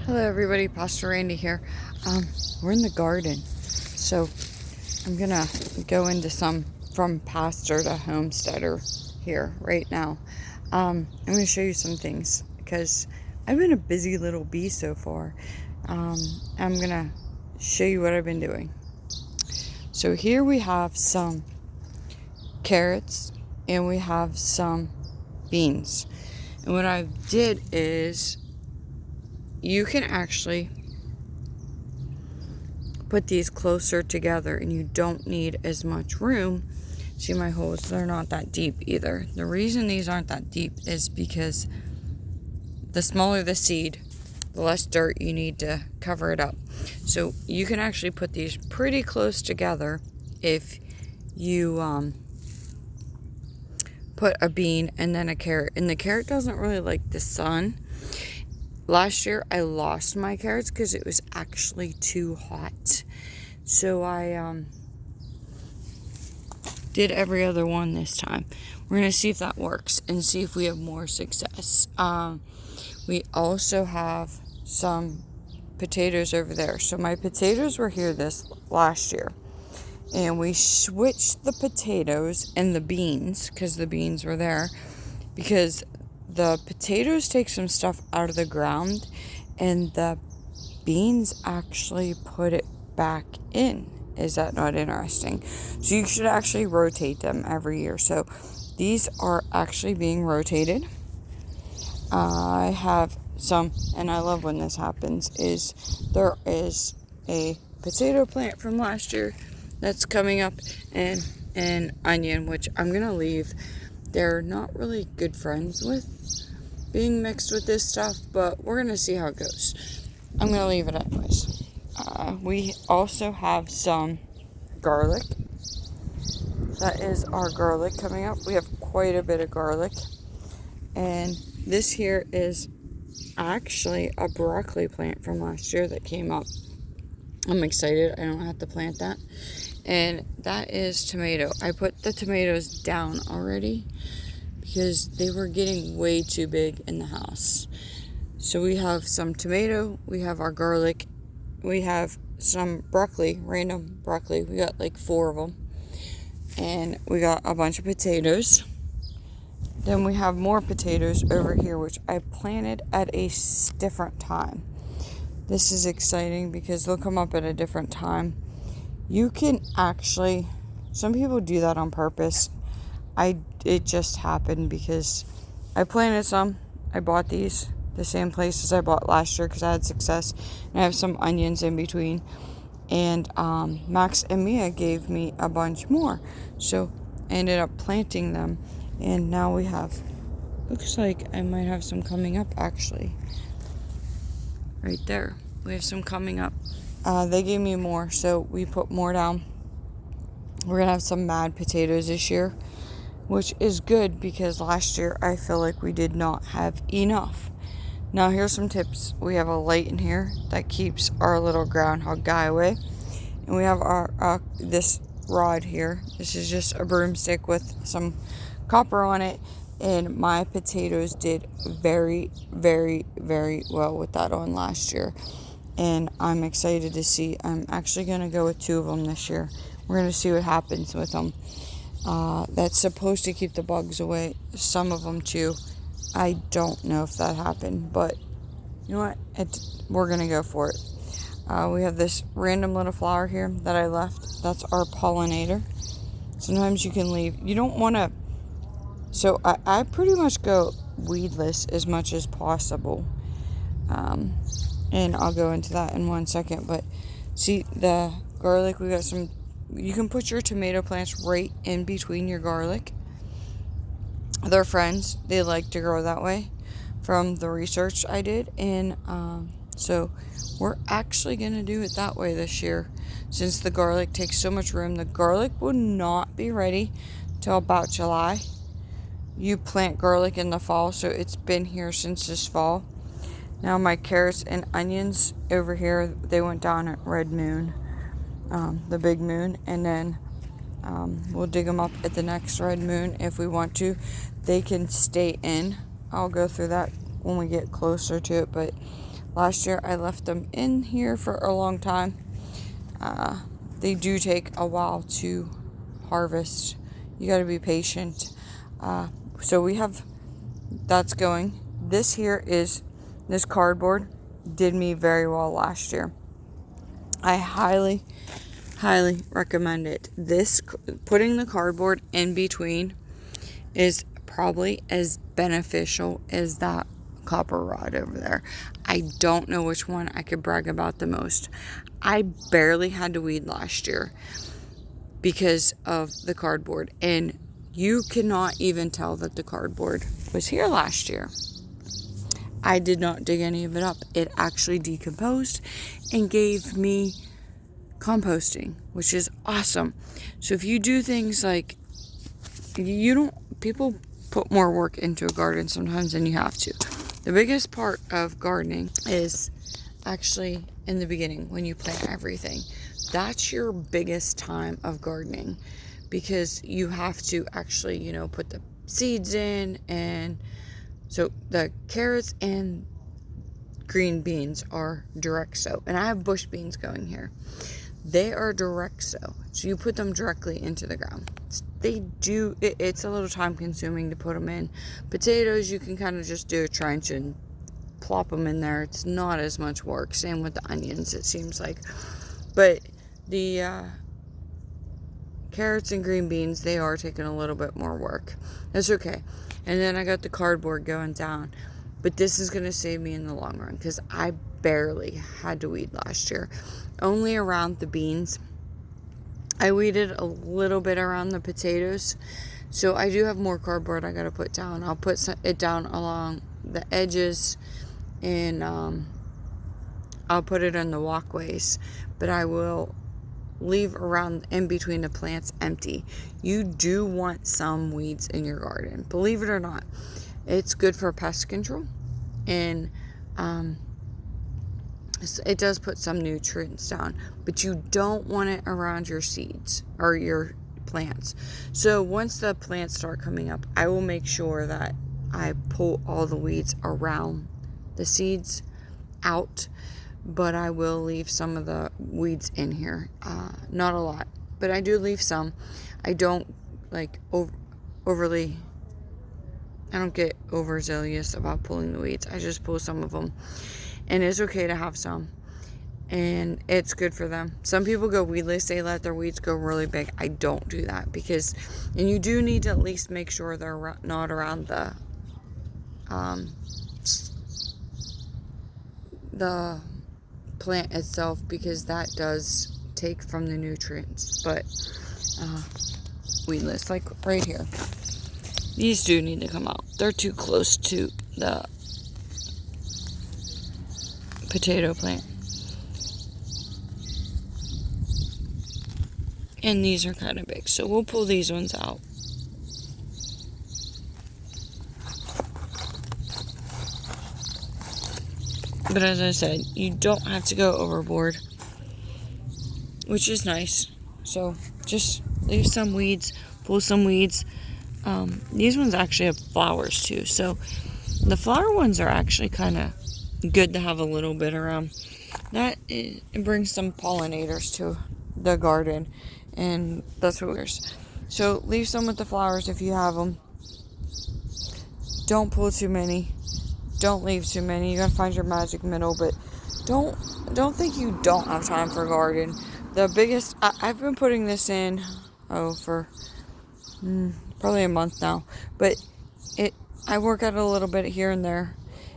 Hello everybody, Pastor Randy here. We're in the garden, so I'm gonna go into some from pastor to homesteader here right now. I'm gonna show you some things because I've been a busy little bee so far. I'm gonna show you what I've been doing. So here we have some carrots and we have some beans. And what I did is you can actually put these closer together and you don't need as much room. See my holes, they're not that deep either. The reason these aren't that deep is because the smaller the seed, the less dirt you need to cover it up. So you can actually put these pretty close together if you put a bean and then a carrot. And the carrot doesn't really like the sun. Last year, I lost my carrots because it was actually too hot. So I did every other one this time. We're going to see if that works and see if we have more success. We also have some potatoes over there. So my potatoes were here this last year. And we switched the potatoes and the beans because the beans were there. Because the potatoes take some stuff out of the ground and the beans actually put it back in. Is that not interesting? So you should actually rotate them every year. So these are actually being rotated. I have some, and I love when this happens, is there is a potato plant from last year that's coming up and an onion, which I'm going to leave. They're not really good friends with being mixed with this stuff, but we're going to see how it goes. I'm going to leave it anyways. We also have some garlic. That is our garlic coming up. We have quite a bit of garlic. And this here is actually a broccoli plant from last year that came up. I'm excited. I don't have to plant that. And that is tomato. I put the tomatoes down already because they were getting way too big in the house. So we have some tomato, we have our garlic, we have some broccoli, random broccoli. We got like 4 of them. And we got a bunch of potatoes. Then we have more potatoes over here, which I planted at a different time. This is exciting because they'll come up at a different time. You can actually, some people do that on purpose. It just happened because I planted some. I bought these the same place as I bought last year because I had success. And I have some onions in between. And Max and Mia gave me a bunch more. So I ended up planting them. And now we have, looks like I might have some coming up actually. Right there. We have some coming up. They gave me more, so we put more down. We're going to have some mad potatoes this year, which is good because last year I feel like we did not have enough. Now here's some tips. We have a light in here that keeps our little groundhog guy away. And we have our this rod here. This is just a broomstick with some copper on it. And my potatoes did very, very, very well with that on last year. And I'm excited to see. I'm actually going to go with 2 of them this year. We're going to see what happens with them. That's supposed to keep the bugs away. Some of them too. I don't know if that happened, but you know what? We're going to go for it. We have this random little flower here that I left. That's our pollinator. Sometimes you can leave. You don't want to. So I pretty much go weedless as much as possible. And I'll go into that in 1 second. But see the garlic, we got some. You can put your tomato plants right in between your garlic. They're friends. They like to grow that way from the research I did. And so we're actually going to do it that way this year. Since the garlic takes so much room, the garlic will not be ready till about July. You plant garlic in the fall, so it's been here since this fall. Now my carrots and onions over here, they went down at Red Moon, the big moon, and then we'll dig them up at the next Red Moon if we want to. They can stay in. I'll go through that when we get closer to it, but Last year I left them in here for a long time. They do take a while to harvest. You got to be patient. So we have that's going. This cardboard did me very well last year. I highly recommend it. Putting the cardboard in between is probably as beneficial as that copper rod over there. I don't know which one I could brag about the most. I barely had to weed last year because of the cardboard, and you cannot even tell that the cardboard was here last year. I did not dig any of it up. It actually decomposed and gave me composting, which is awesome. So if you do things like, people put more work into a garden sometimes than you have to. The biggest part of gardening is actually in the beginning when you plant everything. That's your biggest time of gardening, because you have to actually, put the seeds in. And so the carrots and green beans are direct sow, and I have bush beans going here. They are direct sow, so you put them directly into the ground. It's a little time consuming to put them in. Potatoes, you can kind of just do a trench and plop them in there. It's not as much work. Same with the onions, it seems like. But the carrots and green beans, they are taking a little bit more work. That's okay. And then I got the cardboard going down. But this is going to save me in the long run, because I barely had to weed last year. Only around the beans. I weeded a little bit around the potatoes. So I do have more cardboard I got to put down. I'll put it down along the edges, and I'll put it on the walkways. But I will leave around in between the plants empty. You do want some weeds in your garden. Believe it or not. It's good for pest control, and it does put some nutrients down, but you don't want it around your seeds or your plants. So once the plants start coming up, I will make sure that I pull all the weeds around the seeds out, but I will leave some of the weeds in here. Not a lot, but I do leave some. I don't overly... I don't get overzealous about pulling the weeds. I just pull some of them. And it's okay to have some. And it's good for them. Some people go weedless. They let their weeds go really big. I don't do that, and you do need to at least make sure they're not around the plant itself, because that does take from the nutrients. But weedless, like right here. These do need to come out. They're too close to the potato plant. And these are kind of big, so we'll pull these ones out. But as I said, you don't have to go overboard, which is nice. So just leave some weeds, pull some weeds. These ones actually have flowers too, so the flower ones are actually kind of good to have a little bit around. It brings some pollinators to the garden, and that's what we're. So leave some with the flowers if you have them. Don't pull too many. Don't leave too many. You gotta find your magic middle, but don't think you don't have time for a garden. The biggest, I've been putting this in for probably a month now, but I work out a little bit here and there,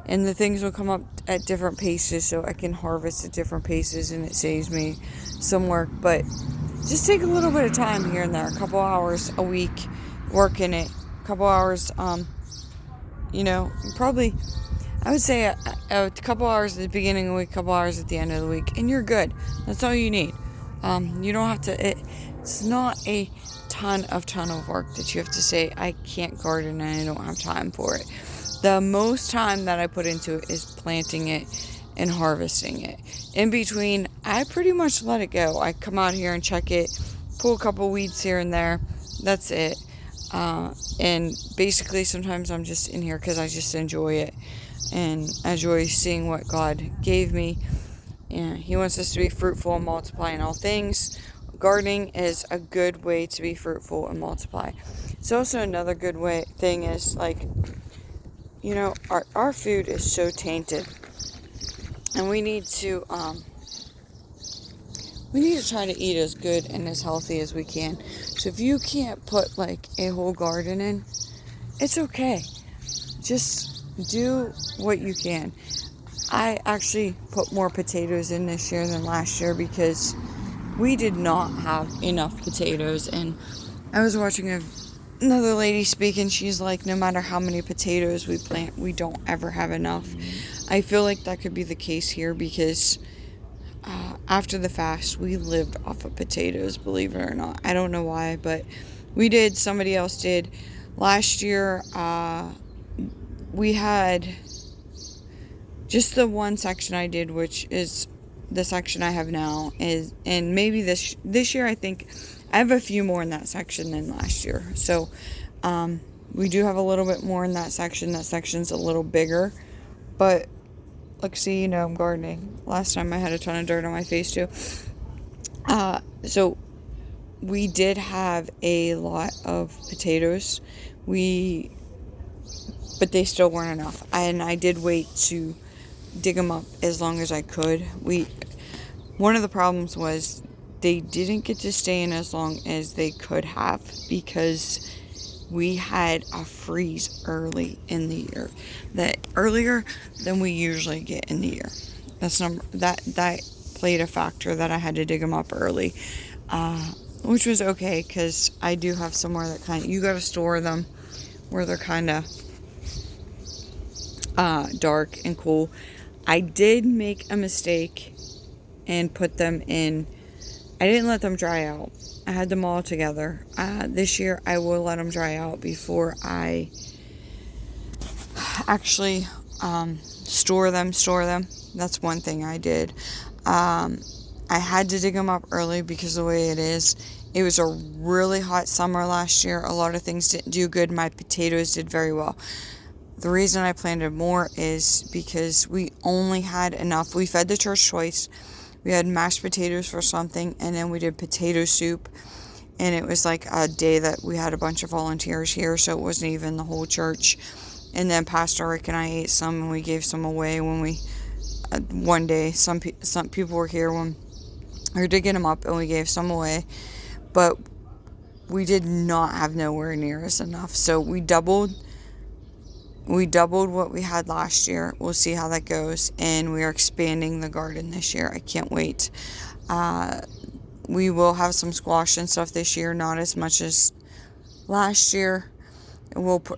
and the things will come up at different paces, so I can harvest at different paces, and it saves me some work. But just take a little bit of time here and there, a couple hours a week working it, a couple hours, probably, I would say a couple hours at the beginning of the week, a couple hours at the end of the week, and you're good. That's all you need. You don't have to, it's not a ton of work that you have to say, I can't garden and I don't have time for it. The most time that I put into it is planting it and harvesting it. In between, I pretty much let it go. I come out here and check it, pull a couple weeds here and there. That's it. And basically sometimes I'm just in here because I just enjoy it. and enjoy seeing what God gave me. And He wants us to be fruitful and multiply in all things. Gardening is a good way to be fruitful and multiply. It's also another good thing is, like, our food is so tainted, and we need to try to eat as good and as healthy as we can. So if you can't put like a whole garden in, it's okay. Just do what you can. I actually put more potatoes in this year than last year because we did not have enough potatoes. And I was watching another lady speak, and she's like, no matter how many potatoes we plant, we don't ever have enough. I feel like that could be the case here because after the fast, we lived off of potatoes, believe it or not. I don't know why, but we did. Somebody else did. Last year, we had just the one section I did, which is the section I have now, and maybe this year I think I have a few more in that section than last year. So we do have a little bit more in that section. That section's a little bigger, but look, see, I'm gardening. Last time I had a ton of dirt on my face too. So we did have a lot of potatoes. But they still weren't enough. And I did wait to dig them up as long as I could. One of the problems was they didn't get to stay in as long as they could have because we had a freeze early in the year, that earlier than we usually get in the year. That played a factor that I had to dig them up early, which was okay because I do have somewhere that you got to store them where they're kind of dark and cool. I did make a mistake and put them in. I didn't let them dry out. I had them all together. This year I will let them dry out before I actually store them. That's one thing I did. I had to dig them up early because the way it was a really hot summer last year. A lot of things didn't do good. My potatoes did very well. The reason I planted more is because we only had enough. We fed the church twice. We had mashed potatoes for something, and then we did potato soup. And it was like a day that we had a bunch of volunteers here, so it wasn't even the whole church. And then Pastor Rick and I ate some, and we gave some away when we, one day, some people were here when we were digging them up, and we gave some away. But we did not have nowhere near as enough. So we doubled what we had last year. We'll see how that goes. And we are expanding the garden this year. I can't wait. We will have some squash and stuff this year, not as much as last year.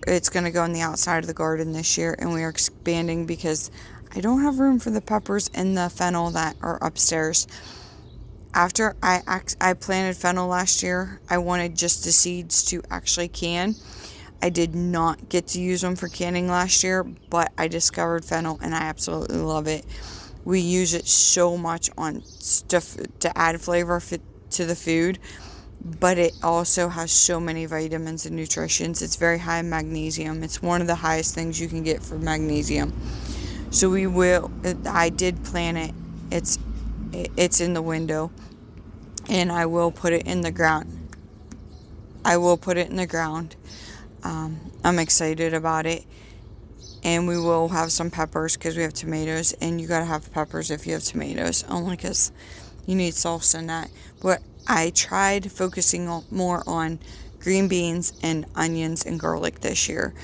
It's going to go on the outside of the garden this year, and we are expanding because I don't have room for the peppers and the fennel that are upstairs. After I planted fennel last year, I wanted just the seeds to actually can. I did not get to use them for canning last year, but I discovered fennel, and I absolutely love it. We use it so much on stuff to add flavor to the food, but it also has so many vitamins and nutrients. It's very high in magnesium. It's one of the highest things you can get for magnesium. So I did plant it. It's in the window, and I will put it in the ground. I'm excited about it. And we will have some peppers because we have tomatoes. And you gotta have peppers if you have tomatoes, only because you need salsa in that. But I tried focusing more on green beans and onions and garlic this year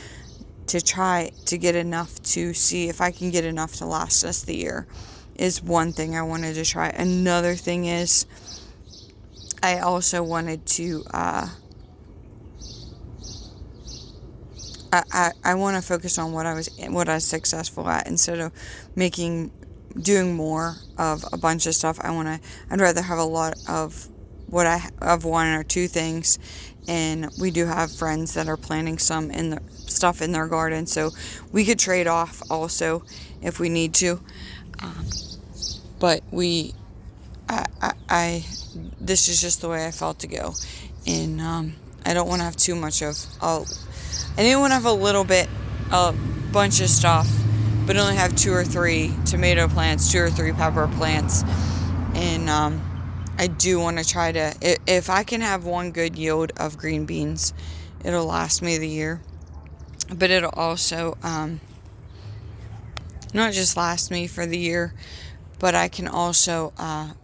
to try to get enough to see if I can get enough to last us the year, is one thing I wanted to try. Another thing is I also wanted to I want to focus on what I was successful at instead of doing more of a bunch of stuff. I'd rather have a lot of one or two things, and we do have friends that are planting some stuff in their garden, so we could trade off also if we need to. But this is just the way I felt to go, and I don't want to have too much of. I didn't want to have a bunch of stuff, but only have 2 or 3 tomato plants, 2 or 3 pepper plants. And I do want to try to, if I can have one good yield of green beans, it'll last me the year. But it'll also not just last me for the year, but I can also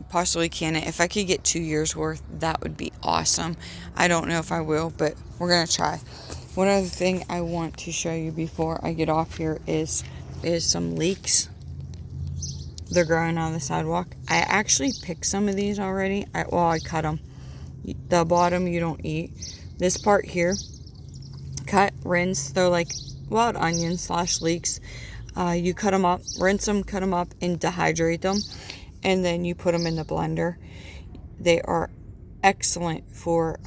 possibly can it. If I could get 2 years worth, that would be awesome. I don't know if I will, but we're going to try. One other thing I want to show you before I get off here is some leeks. They're growing on the sidewalk. I actually picked some of these already. I cut them. The bottom you don't eat. This part here, cut, rinse. They're like wild onions / leeks. You cut them up, rinse them, cut them up, and dehydrate them. And then you put them in the blender. They are excellent for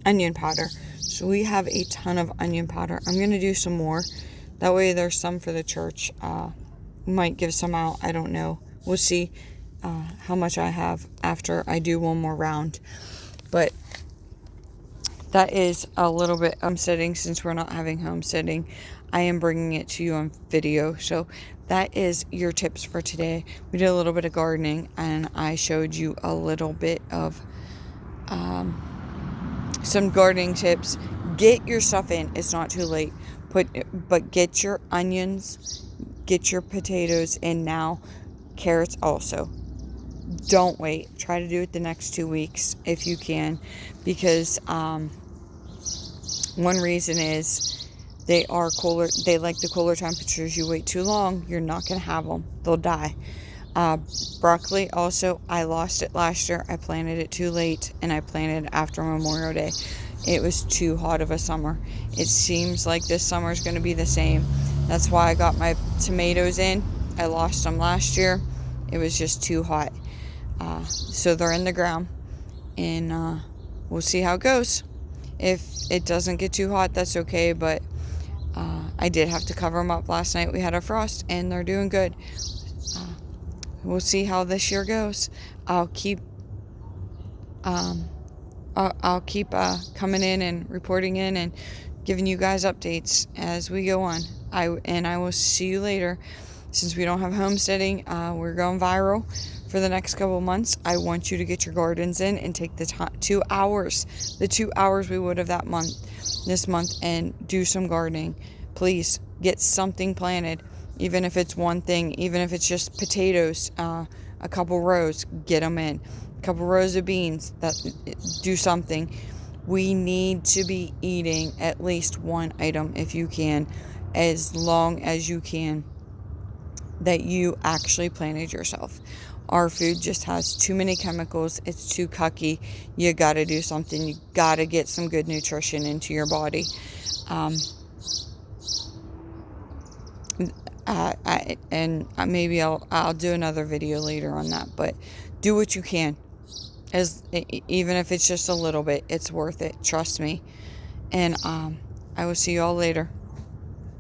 onion powder. So we have a ton of onion powder. I'm going to do some more. That way there's some for the church. Might give some out. I don't know. We'll see how much I have after I do one more round. But that is a little bit homesteading. Since we're not having homesteading, I am bringing it to you on video. So that is your tips for today. We did a little bit of gardening, and I showed you a little bit of some gardening tips. Get your stuff in. It's not too late. But get your onions, get your potatoes in now. Carrots also. Don't wait. Try to do it the next 2 weeks if you can, because one reason is they are cooler. They like the cooler temperatures. You wait too long, you're not going to have them. They'll die. Broccoli also, I lost it last year. I planted it too late, and I planted after Memorial Day. It was too hot of a summer. It seems like this summer is going to be the same. That's why I got my tomatoes in. I lost them last year. It was just too hot. So they're in the ground, and we'll see how it goes. If it doesn't get too hot, that's okay, but I did have to cover them up last night. We had a frost, and they're doing good. We'll see how this year goes. I'll keep coming in and reporting in and giving you guys updates as we go on. I will see you later. Since we don't have homesteading, we're going viral for the next couple of months. I want you to get your gardens in and take the 2 hours, the 2 hours we would have this month, and do some gardening. Please get something planted, even if it's one thing, even if it's just potatoes, a couple rows, get them in. A couple rows of beans, do something. We need to be eating at least one item if you can, as long as you can, that you actually planted yourself. Our food just has too many chemicals. It's too cucky. You got to do something. You got to get some good nutrition into your body. Maybe I'll do another video later on that, but do what you can. Even if it's just a little bit, it's worth it. Trust me. And I will see you all later.